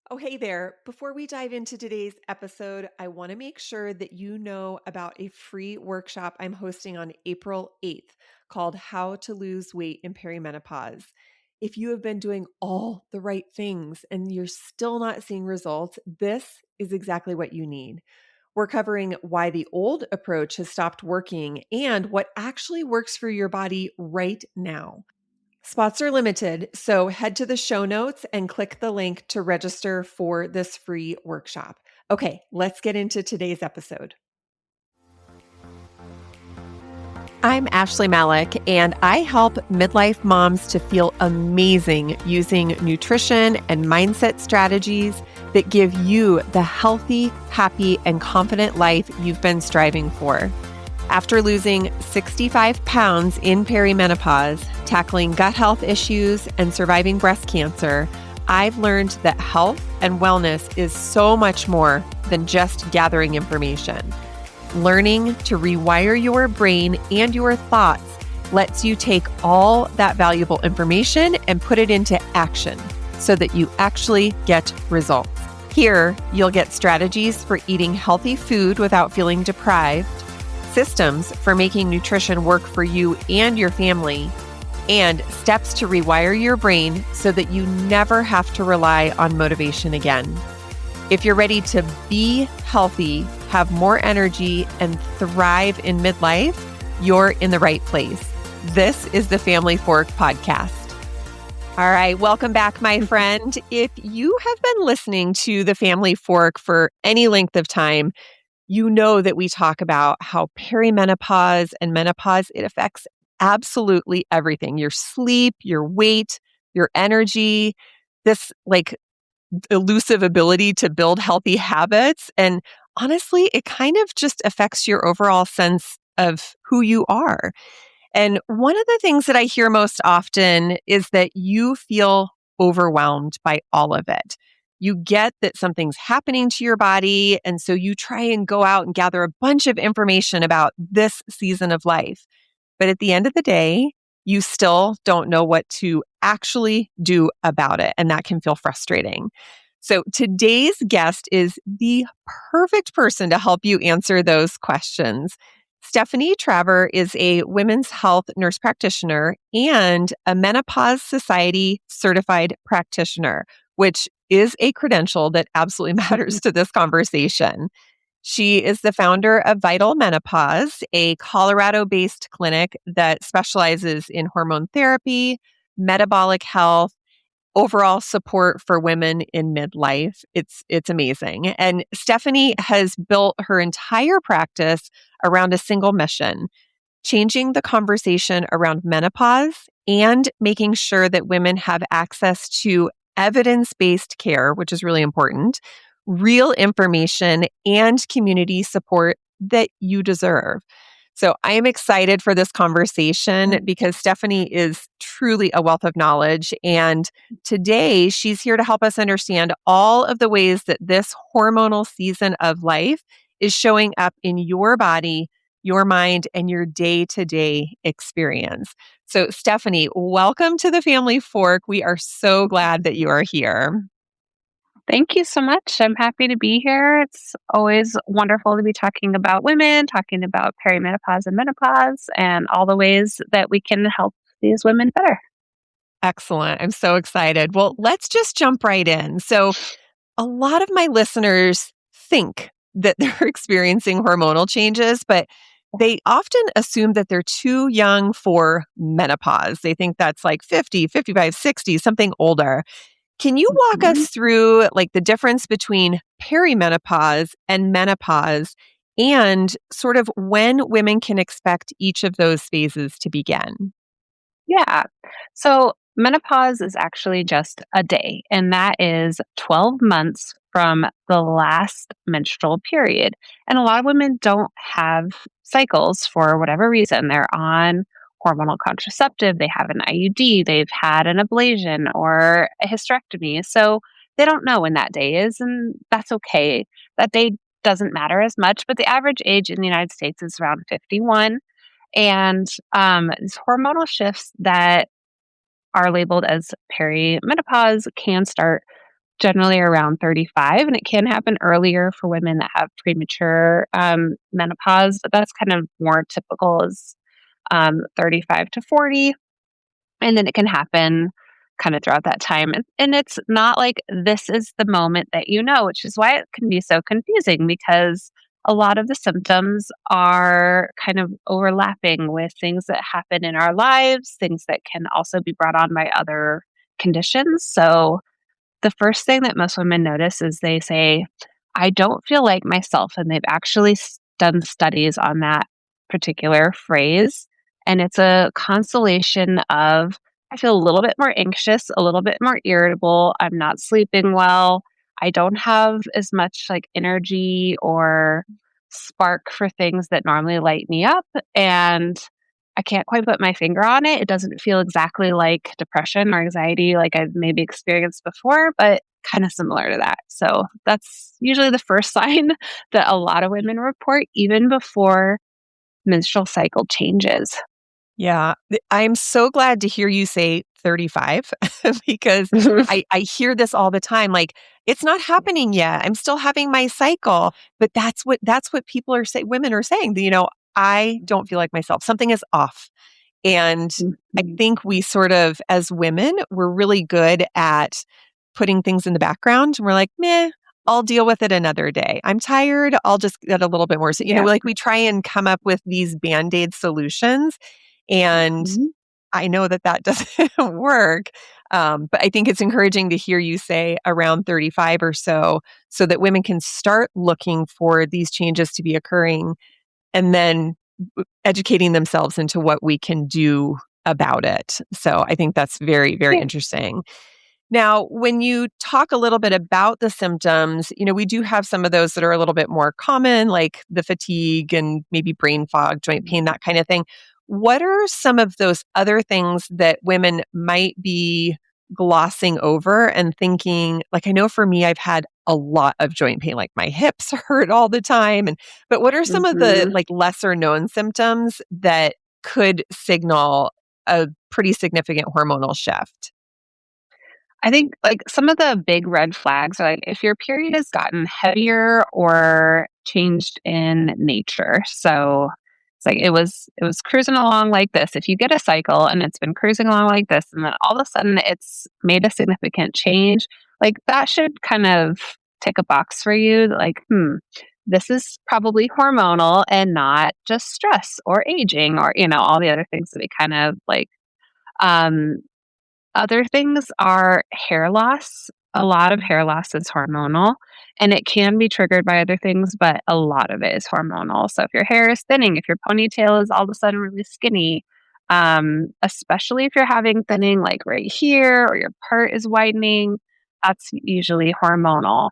Oh, hey there. Before we dive into today's episode, I want to make sure that you know about a free workshop I'm hosting on April 8th called How to Lose Weight in Perimenopause. If you have been doing all the right things and you're still not seeing results, this is exactly what you need. We're covering why the old approach has stopped working and what actually works for your body right now. Spots are limited, so head to the show notes and click the link to register for this free workshop. Okay, let's get into today's episode. I'm Ashley Malik, and I help midlife moms to feel amazing using nutrition and mindset strategies that give you the healthy, happy, and confident life you've been striving for. After losing 65 pounds in perimenopause, tackling gut health issues, and surviving breast cancer, I've learned that health and wellness is so much more than just gathering information. Learning to rewire your brain and your thoughts lets you take all that valuable information and put it into action so that you actually get results. Here, you'll get strategies for eating healthy food without feeling deprived, systems for making nutrition work for you and your family, and steps to rewire your brain so that you never have to rely on motivation again. If you're ready to be healthy, have more energy, and thrive in midlife, you're in the right place. This is the Family Fork Podcast. All right, welcome back, my friend. If you have been listening to the Family Fork for any length of time, you know that we talk about how perimenopause and menopause, it affects absolutely everything. Your sleep, your weight, your energy, this elusive ability to build healthy habits. And honestly, it kind of just affects your overall sense of who you are. And one of the things that I hear most often is that you feel overwhelmed by all of it. You get that something's happening to your body, and so you try and go out and gather a bunch of information about this season of life. But at the end of the day, you still don't know what to actually do about it, and that can feel frustrating. So today's guest is the perfect person to help you answer those questions. Stephanie Traver is a women's health nurse practitioner and a Menopause Society certified practitioner, which is a credential that absolutely matters to this conversation. She is the founder of Vital Menopause, a Colorado-based clinic that specializes in hormone therapy, metabolic health, overall support for women in midlife. It's amazing. And Stephanie has built her entire practice around a single mission, changing the conversation around menopause and making sure that women have access to evidence-based care, which is really important, real information, and community support that you deserve. So I am excited for this conversation because Stephanie is truly a wealth of knowledge. And today she's here to help us understand all of the ways that this hormonal season of life is showing up in your body, your mind, and your day-to-day experience. So Stephanie, welcome to the Family Fork. We are so glad that you are here. Thank you so much. I'm happy to be here. It's always wonderful to be talking about women, talking about perimenopause and menopause, and all the ways that we can help these women better. Excellent. I'm so excited. Well, let's just jump right in. So, a lot of my listeners think that they're experiencing hormonal changes, but they often assume that they're too young for menopause. They think that's like 50, 55, 60, something older. Can you walk Mhm. us through like the difference between perimenopause and menopause and sort of when women can expect each of those phases to begin? Yeah. So menopause is actually just a day, and that is 12 months from the last menstrual period. And a lot of women don't have cycles for whatever reason. They're on hormonal contraceptive, they have an IUD, they've had an ablation or a hysterectomy. So they don't know when that day is, and that's okay. That day doesn't matter as much, but the average age in the United States is around 51. And these hormonal shifts that are labeled as perimenopause can start generally around 35, and it can happen earlier for women that have premature menopause, but that's kind of more typical is 35 to 40. And then it can happen kind of throughout that time. And it's not like this is the moment that you know, which is why it can be so confusing because a lot of the symptoms are kind of overlapping with things that happen in our lives, things that can also be brought on by other conditions. So the first thing that most women notice is they say, I don't feel like myself. And they've actually done studies on that particular phrase. And it's a constellation of, I feel a little bit more anxious, a little bit more irritable. I'm not sleeping well. I don't have as much like energy or spark for things that normally light me up. And I can't quite put my finger on it. It doesn't feel exactly like depression or anxiety like I've maybe experienced before, but kind of similar to that. So that's usually the first sign that a lot of women report even before menstrual cycle changes. Yeah. I'm so glad to hear you say 35 because I hear this all the time. Like, it's not happening yet. I'm still having my cycle. But that's what people are saying, women are saying, I don't feel like myself. Something is off. And I Mhm. think we sort of, as women, we're really good at putting things in the background. We're like, meh, I'll deal with it another day. I'm tired. I'll just get a little bit more. So, Yeah. like we try and come up with these band-aid solutions. And Mhm. I know that that doesn't work. But I think it's encouraging to hear you say around 35 or so that women can start looking for these changes to be occurring and then educating themselves into what we can do about it. So I think that's very, very Yeah. interesting. Now, when you talk a little bit about the symptoms, we do have some of those that are a little bit more common, like the fatigue and maybe brain fog, joint pain, that kind of thing. What are some of those other things that women might be glossing over and thinking, like, I know for me, I've had a lot of joint pain, like my hips hurt all the time. But what are some of the Mhm. like lesser known symptoms that could signal a pretty significant hormonal shift? I think like some of the big red flags are like if your period has gotten heavier or changed in nature. So it's like it was cruising along like this. If you get a cycle and it's been cruising along like this and then all of a sudden it's made a significant change, like that should kind of tick a box for you like, this is probably hormonal and not just stress or aging or, all the other things that we kind of like um other things are hair loss. A lot of hair loss is hormonal, and it can be triggered by other things, but a lot of it is hormonal. So if your hair is thinning, if your ponytail is all of a sudden really skinny, especially if you're having thinning like right here or your part is widening, that's usually hormonal.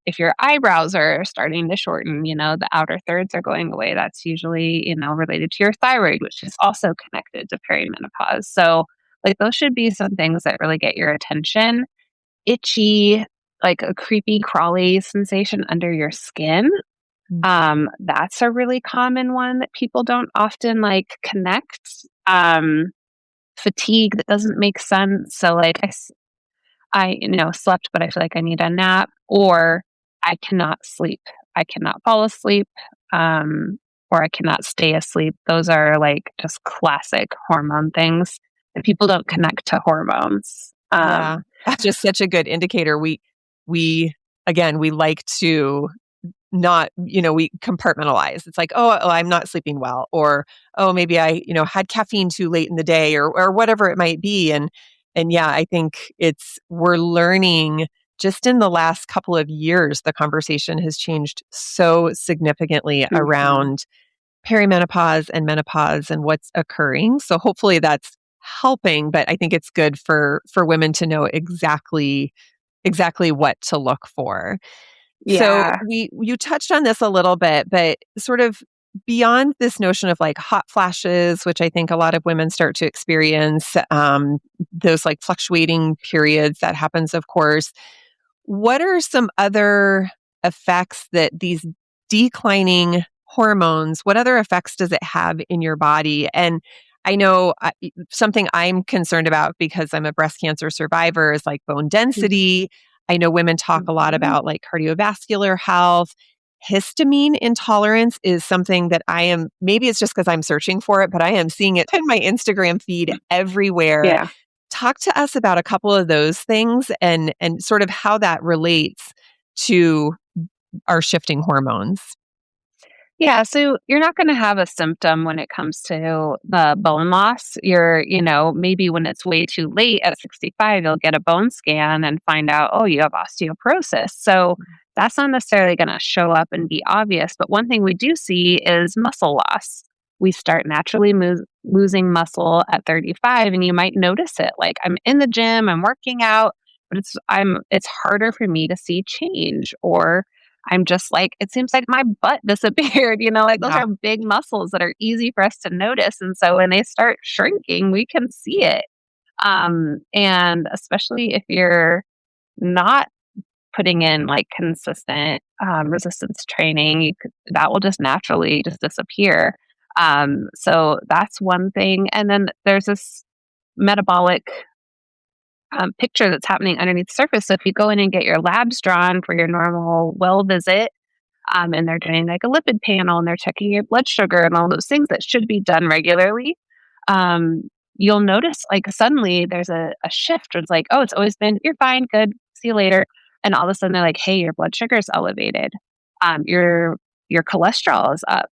If your eyebrows are starting to shorten, the outer thirds are going away, that's usually, related to your thyroid, which is also connected to perimenopause. So like, those should be some things that really get your attention. Itchy, like a creepy, crawly sensation under your skin. Mm. That's a really common one that people don't often like connect. Fatigue that doesn't make sense. So, like, slept, but I feel like I need a nap, or I cannot sleep. I cannot fall asleep, or I cannot stay asleep. Those are like just classic hormone things that people don't connect to hormones. Yeah, that's just such a good indicator. We again, we like to not, we compartmentalize. It's like, oh, I'm not sleeping well, or oh, maybe I, had caffeine too late in the day, or whatever it might be. And yeah, I think we're learning just in the last couple of years, the conversation has changed so significantly Mhm. around perimenopause and menopause and what's occurring. So hopefully that's helping, but I think it's good for women to know exactly what to look for. So Yeah. you touched on this a little bit, but sort of beyond this notion of like hot flashes, which I think a lot of women start to experience, those like fluctuating periods that happens, of course. What are some other effects that these declining hormones, what other effects does it have in your body? And I know something I'm concerned about because I'm a breast cancer survivor is like bone Mhm. density. I know women talk a lot Mhm. about like cardiovascular health. Histamine intolerance is something that maybe it's just because I'm searching for it, but I am seeing it in my Instagram feed everywhere. Yeah. Talk to us about a couple of those things and sort of how that relates to our shifting hormones. Yeah, so you're not going to have a symptom when it comes to the bone loss. Maybe when it's way too late at 65, you'll get a bone scan and find out, oh, you have osteoporosis. So that's not necessarily going to show up and be obvious. But one thing we do see is muscle loss. We start naturally losing muscle at 35, and you might notice it. Like I'm in the gym, I'm working out, but it's harder for me to see change, or I'm just like, it seems like my butt disappeared, like those Yeah. are big muscles that are easy for us to notice. And so when they start shrinking, we can see it. And especially if you're not putting in like consistent resistance training, that will just naturally just disappear. So that's one thing. And then there's this metabolic picture that's happening underneath the surface. So if you go in and get your labs drawn for your normal well visit, and they're doing like a lipid panel and they're checking your blood sugar and all those things that should be done regularly, um, you'll notice like suddenly there's a shift where it's like, oh, it's always been, you're fine, good, see you later. And all of a sudden they're like, hey, your blood sugar is elevated. Your cholesterol is up.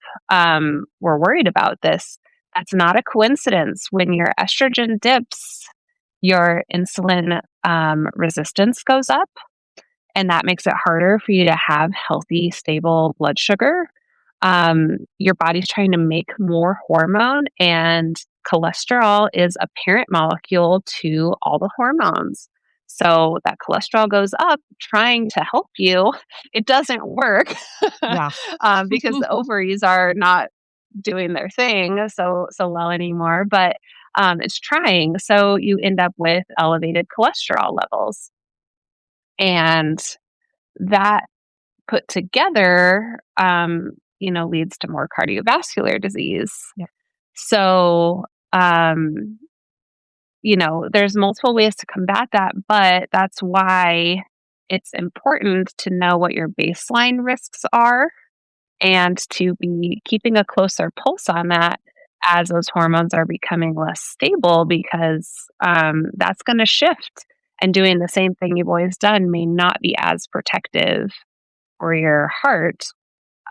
We're worried about this. That's not a coincidence. When your estrogen dips, your insulin resistance goes up, and that makes it harder for you to have healthy, stable blood sugar. Your body's trying to make more hormone, and cholesterol is a parent molecule to all the hormones. So that cholesterol goes up trying to help you. It doesn't work Yeah. because the ovaries are not doing their thing so well anymore. But it's trying. So you end up with elevated cholesterol levels. And that put together, leads to more cardiovascular disease. Yeah. So, there's multiple ways to combat that, but that's why it's important to know what your baseline risks are and to be keeping a closer pulse on that as those hormones are becoming less stable, because that's going to shift. And doing the same thing you've always done may not be as protective for your heart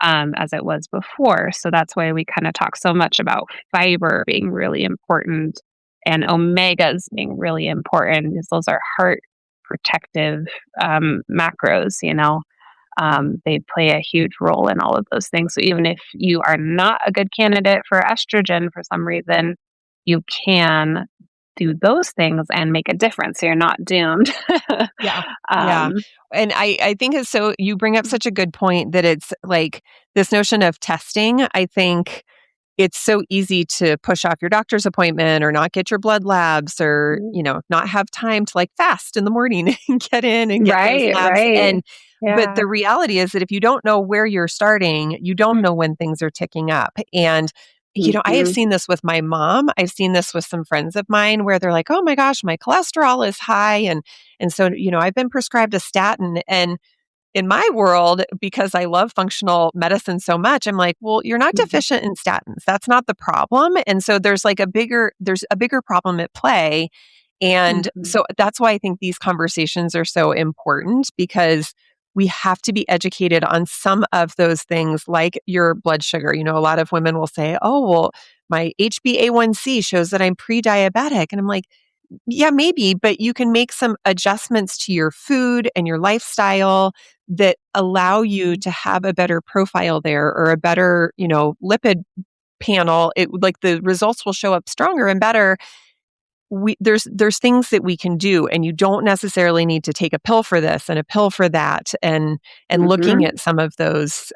as it was before. So that's why we kind of talk so much about fiber being really important and omegas being really important, because those are heart protective macros. They play a huge role in all of those things. So even if you are not a good candidate for estrogen for some reason, you can do those things and make a difference. So you're not doomed. Yeah. Yeah. um, And I think it's so you bring up such a good point that it's like this notion of testing. I think it's so easy to push off your doctor's appointment or not get your blood labs or, not have time to like fast in the morning and get in and get those right, labs. right. But Yeah. the reality is that if you don't know where you're starting, you don't know when things are ticking up. And I have Mhm. seen this with my mom. I've seen this with some friends of mine where they're like, "Oh my gosh, my cholesterol is high." And so, I've been prescribed a statin. And in my world, because I love functional medicine so much, I'm like, well, you're not Mhm. deficient in statins. That's not the problem. And so there's a bigger problem at play. And Mhm. so that's why I think these conversations are so important, because we have to be educated on some of those things like your blood sugar. A lot of women will say, oh, well, my HbA1c shows that I'm pre-diabetic. And I'm like, yeah, maybe, but you can make some adjustments to your food and your lifestyle that allow you to have a better profile there or a better, lipid panel. Like the results will show up stronger and better. There's things that we can do, and you don't necessarily need to take a pill for this and a pill for that. And looking Mhm. at some of those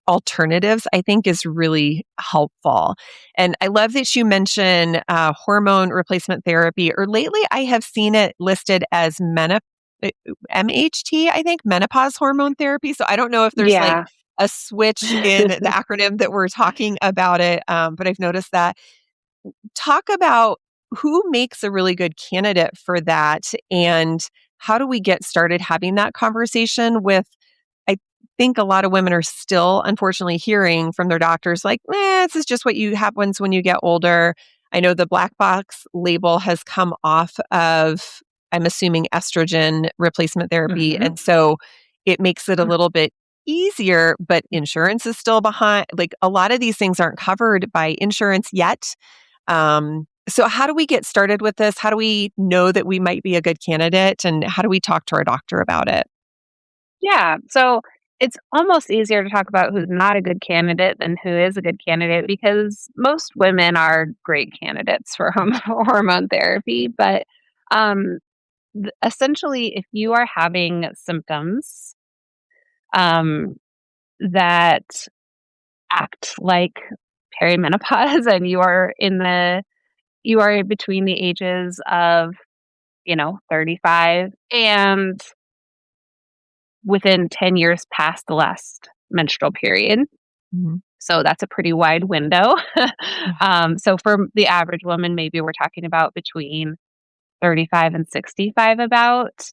alternatives, I think, is really helpful. And I love that you mention hormone replacement therapy, or lately I have seen it listed as MHT, I think, menopause hormone therapy. So I don't know if there's like Yeah. a switch in the acronym that we're talking about it, but I've noticed that. Talk about who makes a really good candidate for that, and how do we get started having that conversation with, I think a lot of women are still unfortunately hearing from their doctors like, this is just what you happens when you get older. I know the black box label has come off of, I'm assuming, estrogen replacement therapy. Mhm. And so it makes it a little bit easier, but insurance is still behind. Like a lot of these things aren't covered by insurance yet. So how do we get started with this? How do we know that we might be a good candidate? And how do we talk to our doctor about it? Yeah. So it's almost easier to talk about who's not a good candidate than who is a good candidate because most women are great candidates for hormone therapy. But um, essentially, if you are having symptoms um, that act like perimenopause and you are between the ages of 35 and within 10 years past the last menstrual period. Mhm. So that's a pretty wide window. Yeah. So for the average woman, maybe we're talking about between 35 and 65 about.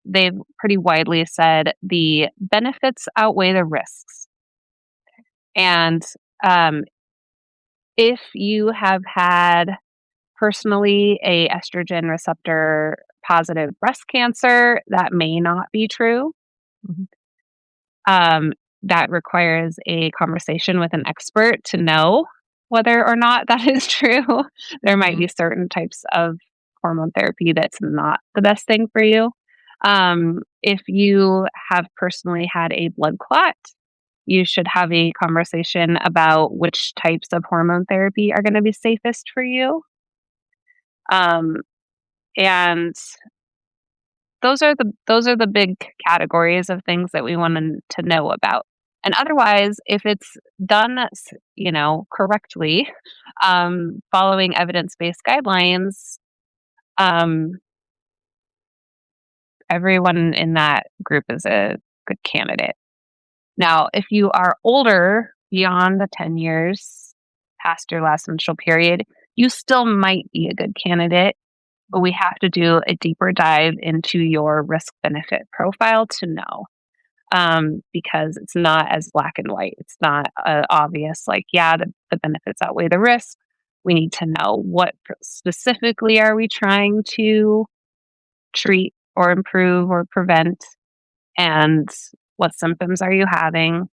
They've pretty widely said the benefits outweigh the risks. And um, if you have had personally a estrogen receptor positive breast cancer, that may not be true. Mhm. Um, that requires a conversation with an expert to know whether or not that is true. There might Mhm. be certain types of hormone therapy that's not the best thing for you. If you have personally had a blood clot, you should have a conversation about which types of hormone therapy are going to be safest for you. Um, and those are the big categories of things that we want to know about. And otherwise, if it's done, correctly, following evidence-based guidelines, um, everyone in that group is a good candidate. Now, if you are older, beyond the 10 years past your last menstrual period, you still might be a good candidate, but we have to do a deeper dive into your risk benefit profile to know. Because it's not as black and white. It's not obvious, like, yeah, the benefits outweigh the risk. We need to know what specifically are we trying to treat or improve or prevent, and what symptoms are you having,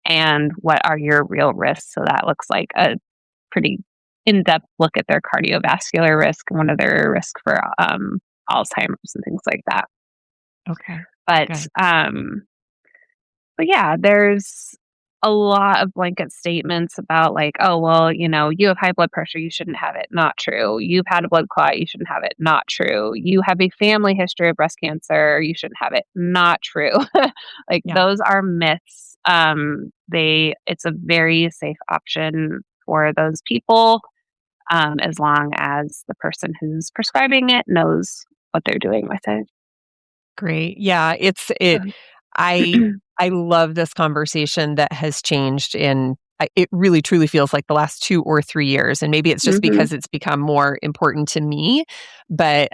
and what are your real risks. So that looks like a pretty in depth look at their cardiovascular risk and what are their risk for Alzheimer's and things like that. Okay. But Good. But yeah, there's a lot of blanket statements about like, oh, well, you have high blood pressure, you shouldn't have it. Not true. You've had a blood clot, you shouldn't have it. Not true. You have a family history of breast cancer, you shouldn't have it. Not true. Like Yeah. those are myths. It's a very safe option for those people, as long as the person who's prescribing it knows what they're doing with it. Great. Yeah, I I love this conversation that has changed it really truly feels like the last 2 or 3 years, and maybe it's just Hmm. because it's become more important to me, but,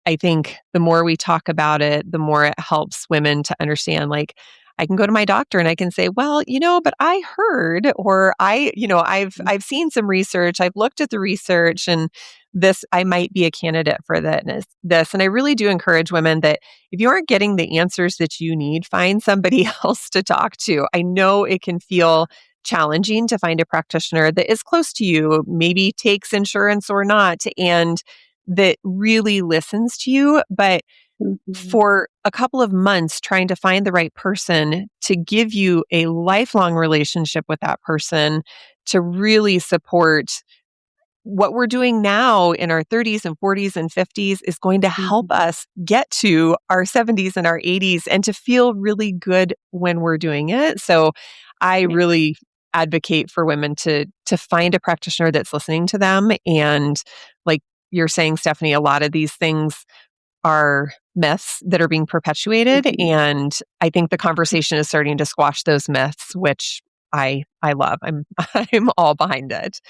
I think the more we talk about it, the more it helps women to understand, like, I can go to my doctor and I can say, "Well, but I heard," or I've seen some research, I've looked at the research, and this I might be a candidate for this." And I really do encourage women that if you aren't getting the answers that you need, find somebody else to talk to. I know it can feel challenging to find a practitioner that is close to you, maybe takes insurance or not, and that really listens to you. But Hmm. for a couple of months, trying to find the right person to give you a lifelong relationship with that person to really support what we're doing now in our 30s and 40s and 50s is going to help Hmm. us get to our 70s and our 80s and to feel really good when we're doing it. So I Yeah. really advocate for women to find a practitioner that's listening to them. And like you're saying, Stephanie, a lot of these things are myths that are being perpetuated. Mhm. And I think the conversation is starting to squash those myths, which I love. I'm I'm all behind it.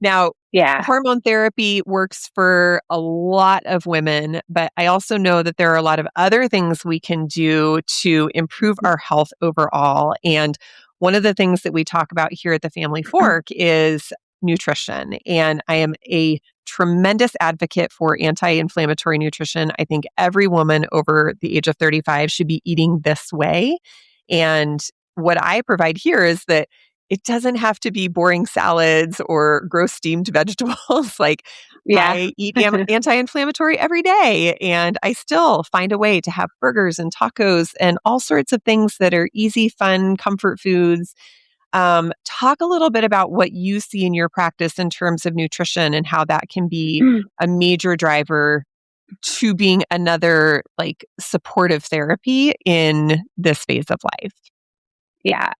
Now, Yeah. hormone therapy works for a lot of women, but I also know that there are a lot of other things we can do to improve our health overall. And one of the things that we talk about here at the Family Fork is nutrition. And I am a tremendous advocate for anti-inflammatory nutrition. I think every woman over the age of 35 should be eating this way. And what I provide here is that it doesn't have to be boring salads or gross steamed vegetables. Like Yeah. I eat anti-inflammatory every day, and I still find a way to have burgers and tacos and all sorts of things that are easy, fun, comfort foods. Talk a little bit about what you see in your practice in terms of nutrition and how that can be a major driver to being another like supportive therapy in this phase of life. Yeah.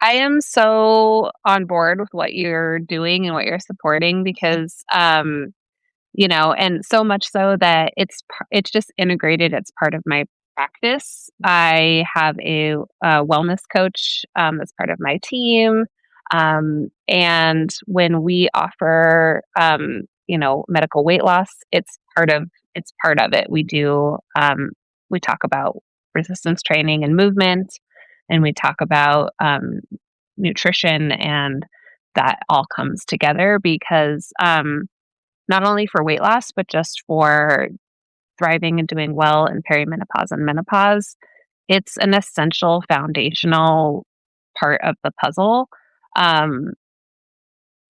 I am so on board with what you're doing and what you're supporting because, and so much so that it's just integrated. It's part of my practice. I have a wellness coach that's part of my team, and when we offer, medical weight loss, it's part of it. We talk about resistance training and movement, and we talk about nutrition, and that all comes together because not only for weight loss, but just for thriving and doing well in perimenopause and menopause. It's an essential foundational part of the puzzle. Um,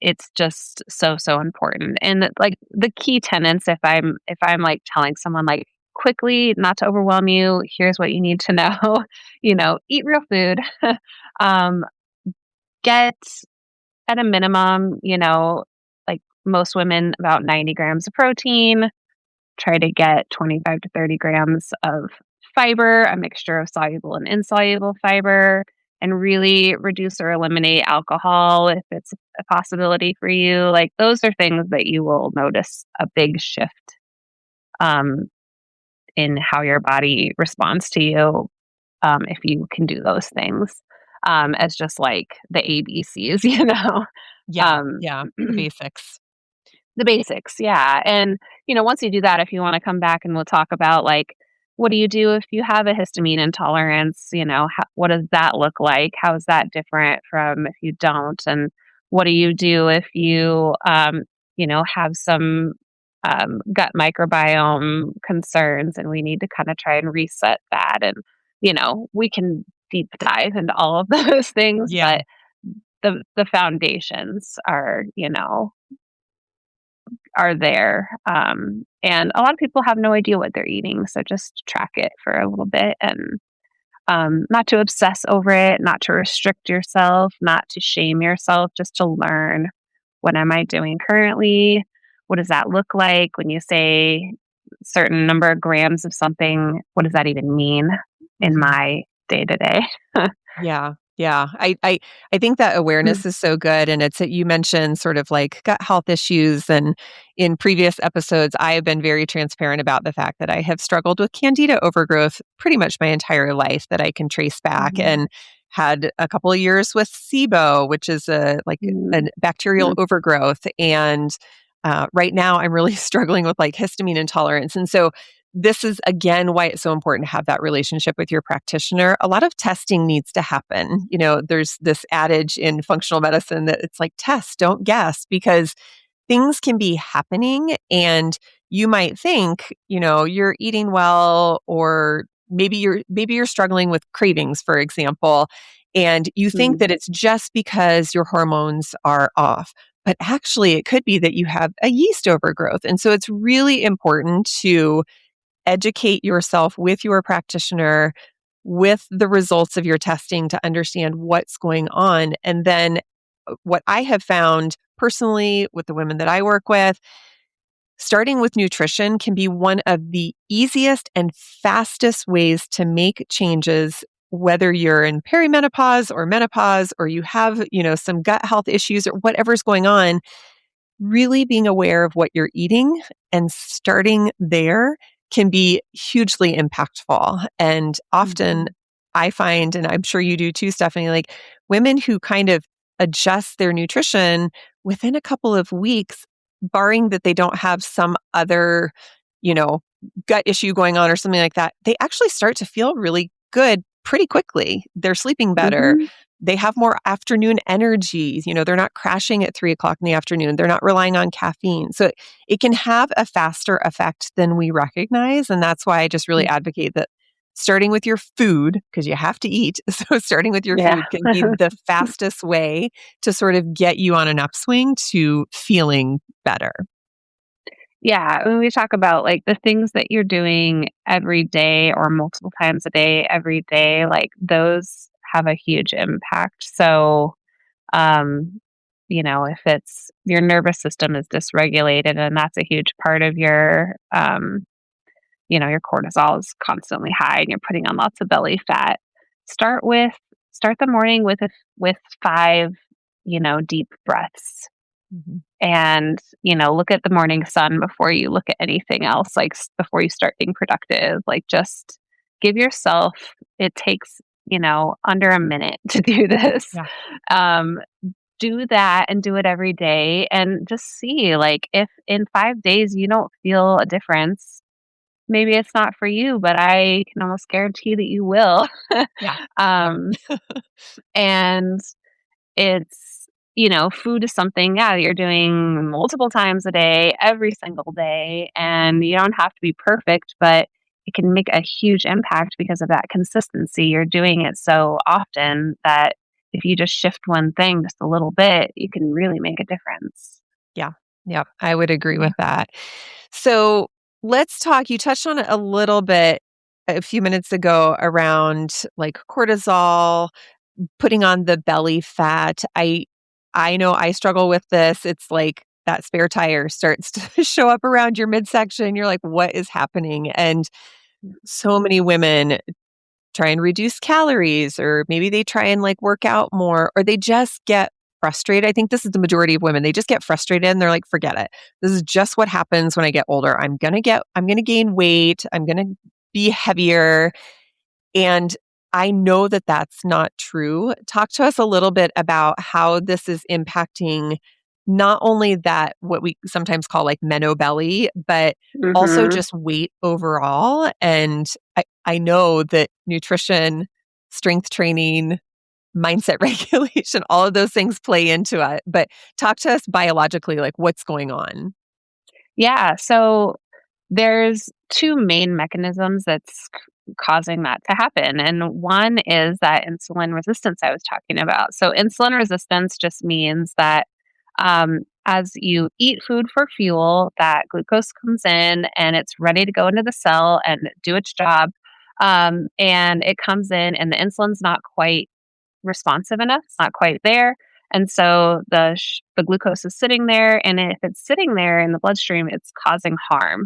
it's just so, so important. And like the key tenets, if I'm like telling someone like quickly, not to overwhelm you, here's what you need to know, eat real food. um, get at a minimum, like most women, about 90 grams of protein. Try to get 25 to 30 grams of fiber, a mixture of soluble and insoluble fiber, and really reduce or eliminate alcohol if it's a possibility for you. Like those are things that you will notice a big shift um, in how your body responds to you if you can do those things as just like the ABCs, Yeah, Um, yeah, the basics. The basics, yeah, and, once you do that, if you wanna come back and we'll talk about, like, what do you do if you have a histamine intolerance, what does that look like? How is that different from if you don't? And what do you do if you, have some, gut microbiome concerns and we need to kinda try and reset that? And, we can deep dive into all of those things, Yeah. but the foundations are there. And a lot of people have no idea what they're eating. So just track it for a little bit and not to obsess over it, not to restrict yourself, not to shame yourself, just to learn what am I doing currently? What does that look like when you say certain number of grams of something? What does that even mean in Mhm. my day to day? Yeah. Yeah. I think that awareness is so good. And it's that you mentioned sort of like gut health issues. And in previous episodes, I have been very transparent about the fact that I have struggled with candida overgrowth pretty much my entire life that I can trace back and had a couple of years with SIBO, which is a bacterial overgrowth. And right now I'm really struggling with like histamine intolerance. And so this is again why it's so important to have that relationship with your practitioner. A lot of testing needs to happen. There's this adage in functional medicine that it's like test, don't guess, because things can be happening and you might think, you're eating well, or maybe you're struggling with cravings, for example, and you think that it's just because your hormones are off. But actually, it could be that you have a yeast overgrowth. And so it's really important to educate yourself with your practitioner with the results of your testing to understand what's going on. And then what I have found personally with the women that I work with, starting with nutrition can be one of the easiest and fastest ways to make changes, whether you're in perimenopause or menopause, or you have, some gut health issues or whatever's going on. Really being aware of what you're eating and starting there can be hugely impactful. And often I find, and I'm sure you do too, Stephanie, like women who kind of adjust their nutrition within a couple of weeks, barring that they don't have some other, you know, gut issue going on or something like that, they actually start to feel really good pretty quickly. They're sleeping better. Hmm. They have more afternoon energy. They're not crashing at 3 o'clock in the afternoon. They're not relying on caffeine. So it can have a faster effect than we recognize. And that's why I just really advocate that starting with your food, because you have to eat. So starting with your Yeah. food can be the fastest way to sort of get you on an upswing to feeling better. Yeah, when we talk about, like, the things that you're doing every day or multiple times a day, every day, like, those have a huge impact. So, um, if it's your nervous system is dysregulated and that's a huge part of your cortisol is constantly high and you're putting on lots of belly fat, start with start the morning with 5, deep breaths. Mhm. And, look at the morning sun before you look at anything else, like, before you start being productive, like, just give yourself it takes, under a minute to do this. Yeah. Um, do that and do it every day and just see, like, if in 5 days you don't feel a difference, maybe it's not for you, but I can almost guarantee that you will. Yeah. Yeah. Um, and it's, food is something, yeah, you're doing multiple times a day, every single day, and you don't have to be perfect, but it can make a huge impact because of that consistency. You're doing it so often that if you just shift one thing just a little bit, you can really make a difference. Yeah. Yep. I would agree with that. So let's talk. You touched on it a little bit a few minutes ago around like cortisol, putting on the belly fat. I know I struggle with this. It's like that spare tire starts to show up around your midsection. You're like, what is happening? And so many women try and reduce calories, or maybe they try and like work out more, or they just get frustrated. I think this is the majority of women. They just get frustrated and they're like, forget it. This is just what happens when I get older. I'm going to gain weight. I'm going to be heavier. And I know that that's not true. Talk to us a little bit about how this is impacting not only that, what we sometimes call like menobelly, but also Mhm. just weight overall. And I know that nutrition, strength training, mindset regulation, all of those things play into it. But talk to us biologically, like what's going on. Yeah, so there's 2 main mechanisms that's causing that to happen, and one is that insulin resistance I was talking about. So insulin resistance just means that, as you eat food for fuel, that glucose comes in and it's ready to go into the cell and do its job, and it comes in and the insulin's not quite responsive enough. It's not quite there. And so the glucose is sitting there, and if it's sitting there in the bloodstream, it's causing harm.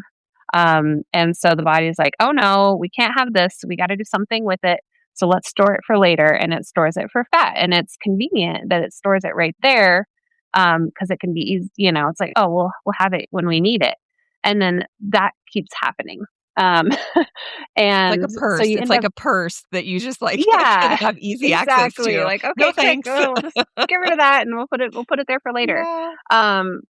And so the body is like, oh no, we can't have this. We got to do something with it. So let's store it for later. And it stores it for fat. And it's convenient that it stores it right there because it can be easy. It's like, oh, we'll have it when we need it. And then that keeps happening. Um, It's like a and so purse. you It's end like up a purse that you just like can yeah, have easy access exactly, to. like, "Okay, No check, thanks. we'll just get rid of that, and we'll put it there for later." Yeah. Um,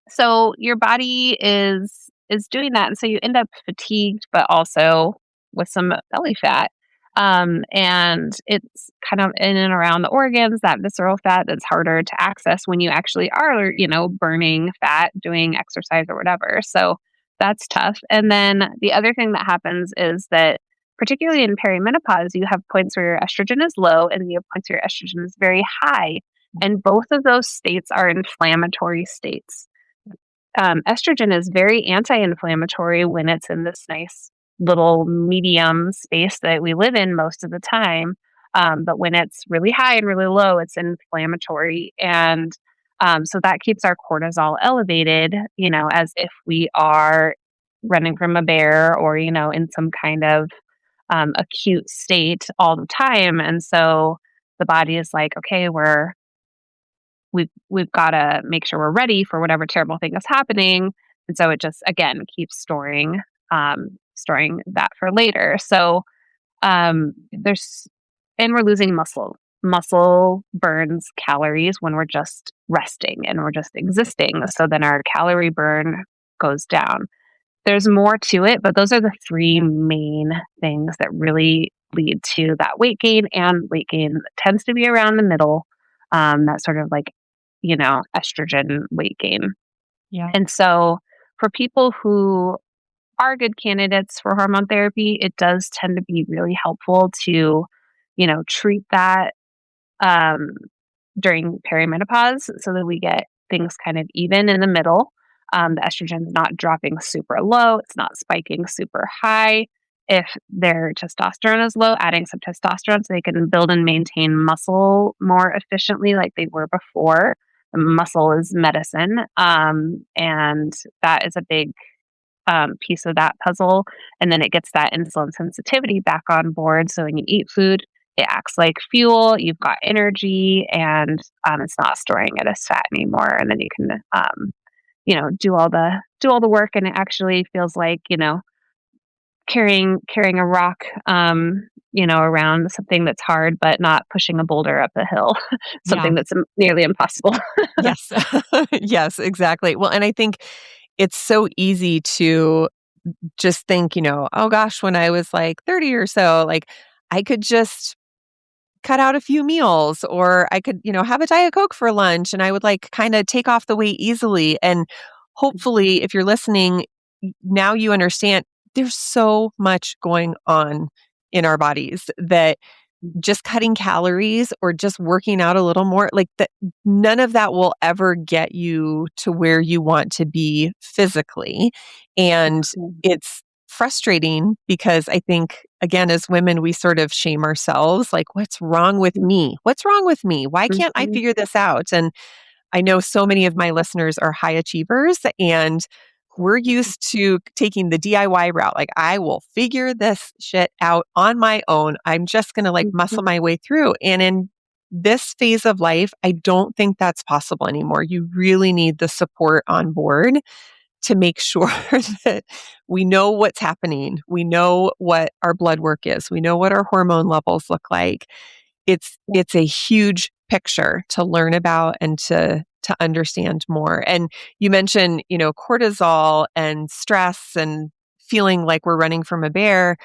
so your body is doing that, and so you end up fatigued, but also with some belly fat. And it's kind of in and around the organs, that visceral fat that's harder to access when you actually are, burning fat, doing exercise or whatever. So that's tough. And then the other thing that happens is that particularly in perimenopause, you have points where your estrogen is low and you have points where your estrogen is very high. And both of those states are inflammatory states. Estrogen is very anti-inflammatory when it's in this nice little medium space that we live in most of the time. But when it's really high and really low, it's inflammatory. And so that keeps our cortisol elevated, as if we are running from a bear or, in some kind of acute state all the time. And so the body is like, okay, we've got to make sure we're ready for whatever terrible thing is happening, and so it just again keeps storing that for later. So there's and we're losing muscle muscle burns calories when we're just resting and we're just existing. So then our calorie burn goes down. There's more to it, but those are the three main things that really lead to that weight gain. And weight gain tends to be around the middle, that sort of like, estrogen weight gain. Yeah. And so for people who are good candidates for hormone therapy, it does tend to be really helpful to, treat that um, during perimenopause so that we get things kind of even in the middle. The estrogen's not dropping super low, it's not spiking super high. If their testosterone is low, adding some testosterone so they can build and maintain muscle more efficiently like they were before. The muscle is medicine. And that is a big piece of that puzzle. And then it gets that insulin sensitivity back on board. So when you eat food, it acts like fuel. You've got energy, and it's not storing it as fat anymore. And then you can, do all the work, and it actually feels like carrying a rock, around something that's hard, but not pushing a boulder up a hill, Yeah. something that's nearly impossible. Yes. Yes, exactly. Well, and I think it's so easy to just think, oh gosh, when I was like 30 or so, like I could just cut out a few meals, or I could, have a Diet Coke for lunch, and I would like kind of take off the weight easily. And hopefully, if you're listening, now you understand there's so much going on in our bodies that just cutting calories or just working out a little more, like that, none of that will ever get you to where you want to be physically. And it's frustrating because I think, again, as women, we sort of shame ourselves, like, what's wrong with me? What's wrong with me? Why can't I Mhm. figure this out? And I know so many of my listeners are high achievers, and we're used to taking the DIY route. Like, I will figure this shit out on my own. I'm just going to like muscle Mhm. my way through. And in this phase of life, I don't think that's possible anymore. You really need the support on board to make sure that we know what's happening. We know what our blood work is. We know what our hormone levels look like. It's a huge picture to learn about and to understand more. And you mentioned, cortisol and stress and feeling like we're running from a bear.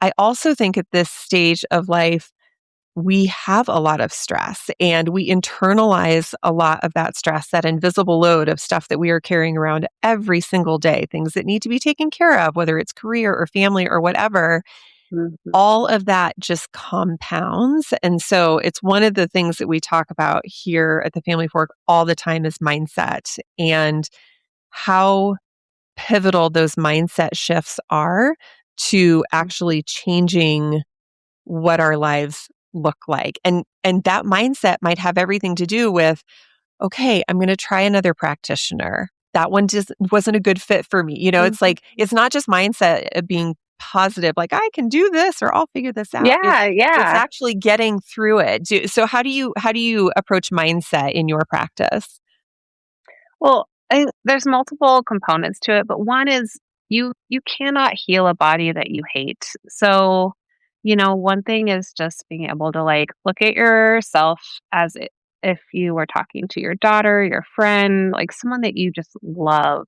I also think at this stage of life, we have a lot of stress and we internalize a lot of that stress, that invisible load of stuff that we are carrying around every single day, things that need to be taken care of, whether it's career or family or whatever. Mhm. All of that just compounds. And so it's one of the things that we talk about here at the Family Fork all the time is mindset, and how pivotal those mindset shifts are to actually changing what our lives look like. And that mindset might have everything to do with, okay, I'm going to try another practitioner. That one just wasn't a good fit for me. It's Mhm. like, it's not just mindset of being positive, like I can do this or I'll figure this out. It's Yeah, it's yeah. actually getting through it. So how do you approach mindset in your practice? Well, there's multiple components to it, but one is you cannot heal a body that you hate. So, one thing is just being able to like look at yourself as if you were talking to your daughter, your friend, like someone that you just love,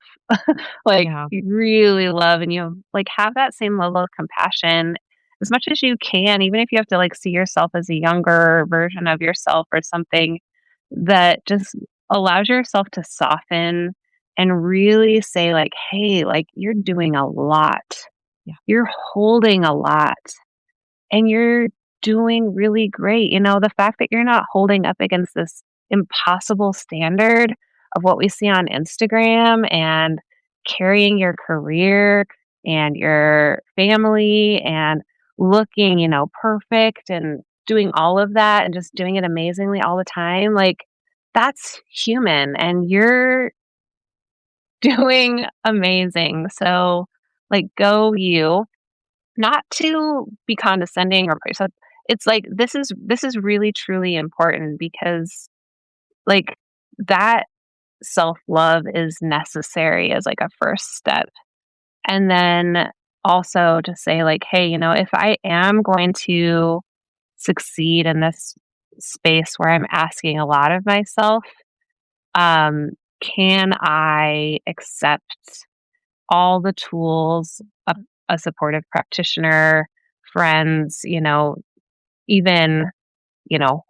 like Yeah. you really love, and you like have that same level of compassion as much as you can, even if you have to like see yourself as a younger version of yourself or something that just allows yourself to soften and really say like, "Hey, like you're doing a lot. Yeah. You're holding a lot and you're doing really great." The fact that you're not holding up against this impossible standard of what we see on Instagram and carrying your career and your family and looking, perfect and doing all of that and just doing it amazingly all the time, like that's human and you're doing amazing. So, like, go you, not to be condescending or so it's like this is really truly important because like that self-love is necessary as like a first step. And then also to say like, hey, if I am going to succeed in this space where I'm asking a lot of myself. Um, can I accept all the tools, a supportive practitioner, friends, even,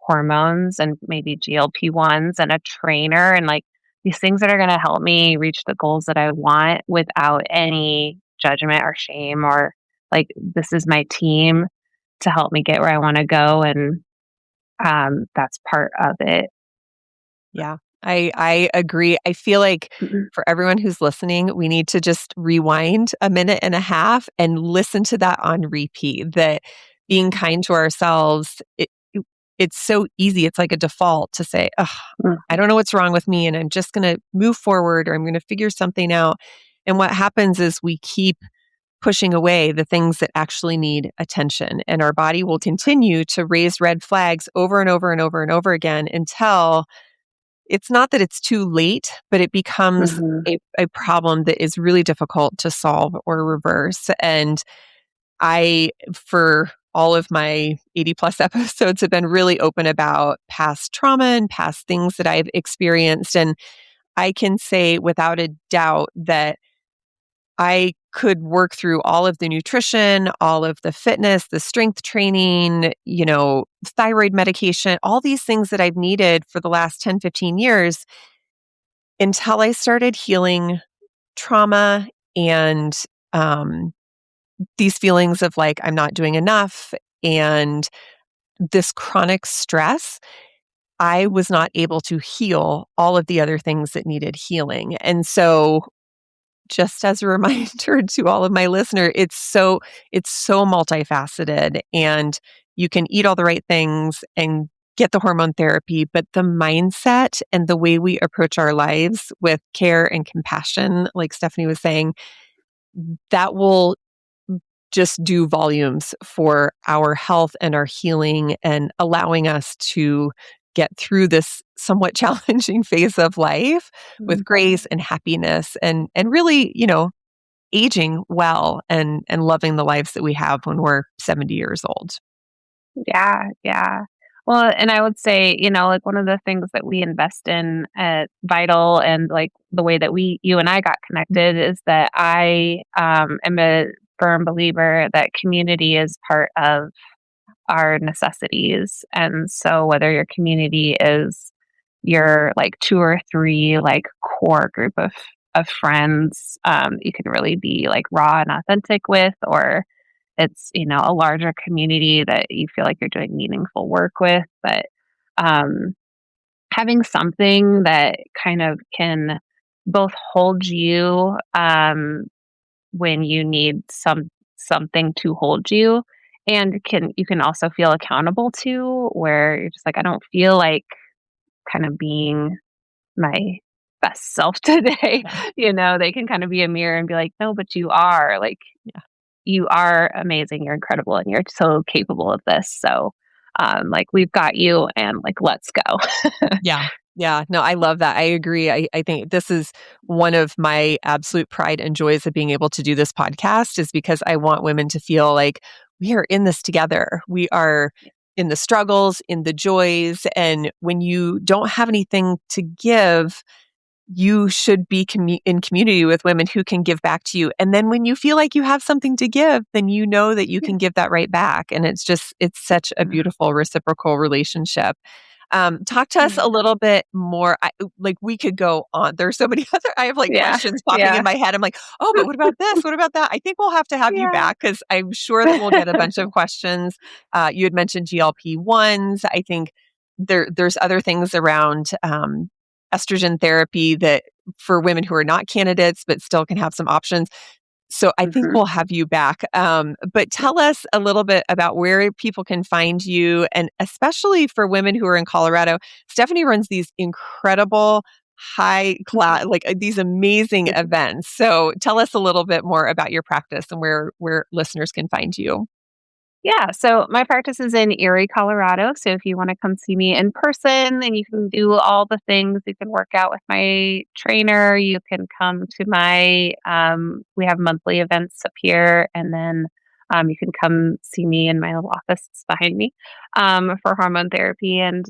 hormones and maybe GLP-1s and a trainer and like these things that are going to help me reach the goals that I want without any judgment or shame or like this is my team to help me get where I want to go and that's part of it. Yeah, I agree. I feel like Mhm. for everyone who's listening, we need to just rewind a minute and a half and listen to that on repeat. That being kind to ourselves, it's so easy. It's like a default to say, "Ugh, I don't know what's wrong with me, and I'm just going to move forward, or I'm going to figure something out." And what happens is we keep pushing away the things that actually need attention, and our body will continue to raise red flags over and over and over and over again until it's not that it's too late, but it becomes Mhm. a problem that is really difficult to solve or reverse. And for all of my 80 plus episodes, have been really open about past trauma and past things that I've experienced. And I can say without a doubt that I could work through all of the nutrition, all of the fitness, the strength training, thyroid medication, all these things that I've needed for the last 10, 15 years until I started healing trauma and um, these feelings of like, I'm not doing enough and this chronic stress. I was not able to heal all of the other things that needed healing. And so just as a reminder to all of my listeners, it's so multifaceted and you can eat all the right things and get the hormone therapy, but the mindset and the way we approach our lives with care and compassion, like Stephanie was saying, that will just do volumes for our health and our healing and allowing us to get through this somewhat challenging phase of life with Mhm. grace and happiness and really, aging well and loving the lives that we have when we're 70 years old. Yeah, yeah. Well, and I would say, like one of the things that we invest in at Vital and like the way that you and I got connected is that I am a firm believer that community is part of our necessities. And so whether your community is your like two or three like core group of friends, you can really be like raw and authentic with, or it's, a larger community that you feel like you're doing meaningful work with. But um, having something that kind of can both hold you when you need something to hold you and you can also feel accountable to where you're just like I don't feel like kind of being my best self today. Yeah. They can kind of be a mirror and be like no but you are like Yeah. you are amazing, you're incredible, and you're so capable of this. So, like, we've got you, and like, let's go. Yeah. Yeah. No, I love that. I agree. I think this is one of my absolute pride and joys of being able to do this podcast is because I want women to feel like we are in this together. We are in the struggles, in the joys. And when you don't have anything to give, you should be in community with women who can give back to you. And then when you feel like you have something to give, then you know that you Yeah. can give that right back. And it's such a beautiful reciprocal relationship. Talk to us a Yeah. little bit more. Like we could go on. There's so many other, I have like Yeah. questions popping in Yeah. my head. I'm like, oh, but what about this? What about that? I think we'll have to have you Yeah. back because I'm sure that we'll get a bunch of questions. You had mentioned GLP-1s. I think there's other things around estrogen therapy that for women who are not candidates, but still can have some options. So I think Mhm. we'll have you back. But tell us a little bit about where people can find you, and especially for women who are in Colorado. Stephanie runs these incredible high class, like these amazing events. So tell us a little bit more about your practice and where listeners can find you. Yeah, so my practice is in Erie, Colorado. So if you want to come see me in person, then you can do all the things. You can work out with my trainer. You can come to we have monthly events up here. And then You can come see me in my little office behind me for hormone therapy and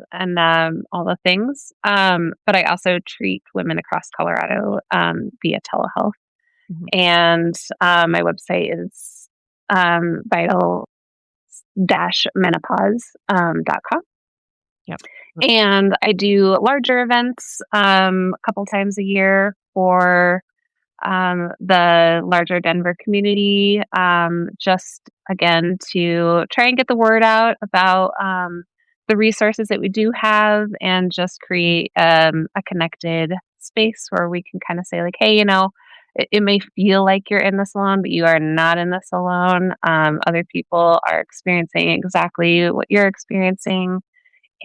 all the things. But I also treat women across Colorado via telehealth. Mhm. And my website is vital-menopause.com. Yep. And I do larger events a couple times a year for the larger Denver community, just again to try and get the word out about the resources that we do have and just create a connected space where we can kind of say, like, hey, it may feel like you're in this alone, but you are not in this alone. Other people are experiencing exactly what you're experiencing.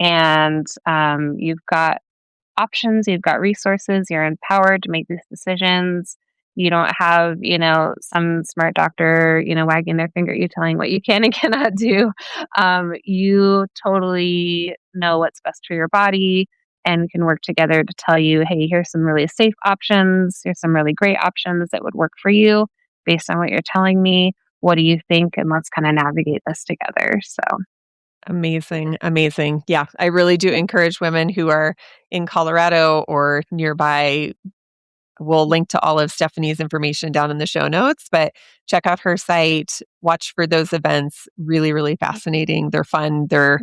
And you've got options, you've got resources, you're empowered to make these decisions. You don't have, some smart doctor, wagging their finger at you telling what you can and cannot do. You totally know what's best for your body, and we can work together to tell you, hey, here's some really safe options. Here's some really great options that would work for you based on what you're telling me. What do you think? And let's kind of navigate this together. So, Amazing. Amazing. Yeah, I really do encourage women who are in Colorado or nearby. We'll link to all of Stephanie's information down in the show notes, but check out her site, watch for those events. Really, really fascinating. They're fun. They're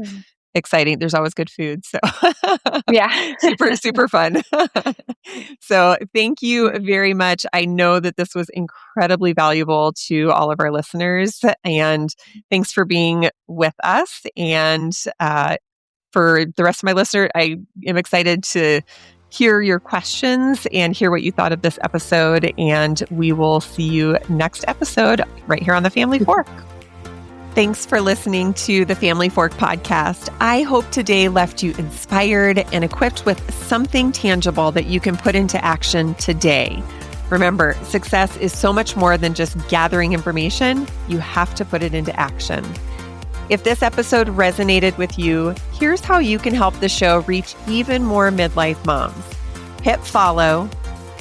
exciting. There's always good food. So yeah. super, super fun. So thank you very much. I know that this was incredibly valuable to all of our listeners, and thanks for being with us. And for the rest of my listeners, I am excited to hear your questions and hear what you thought of this episode. And we will see you next episode right here on the Family Fork. Thanks for listening to the Family Fork podcast. I hope today left you inspired and equipped with something tangible that you can put into action today. Remember, success is so much more than just gathering information. You have to put it into action. If this episode resonated with you, here's how you can help the show reach even more midlife moms. Hit follow,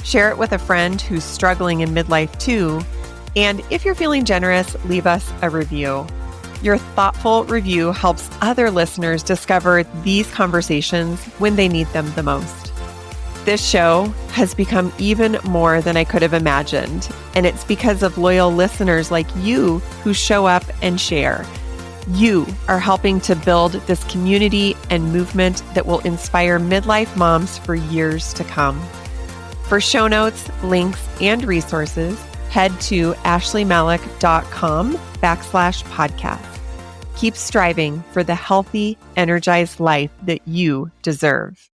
share it with a friend who's struggling in midlife too, and if you're feeling generous, leave us a review. Your thoughtful review helps other listeners discover these conversations when they need them the most. This show has become even more than I could have imagined, and it's because of loyal listeners like you who show up and share. You are helping to build this community and movement that will inspire midlife moms for years to come. For show notes, links, and resources, head to ashleymalek.com/podcast. Keep striving for the healthy, energized life that you deserve.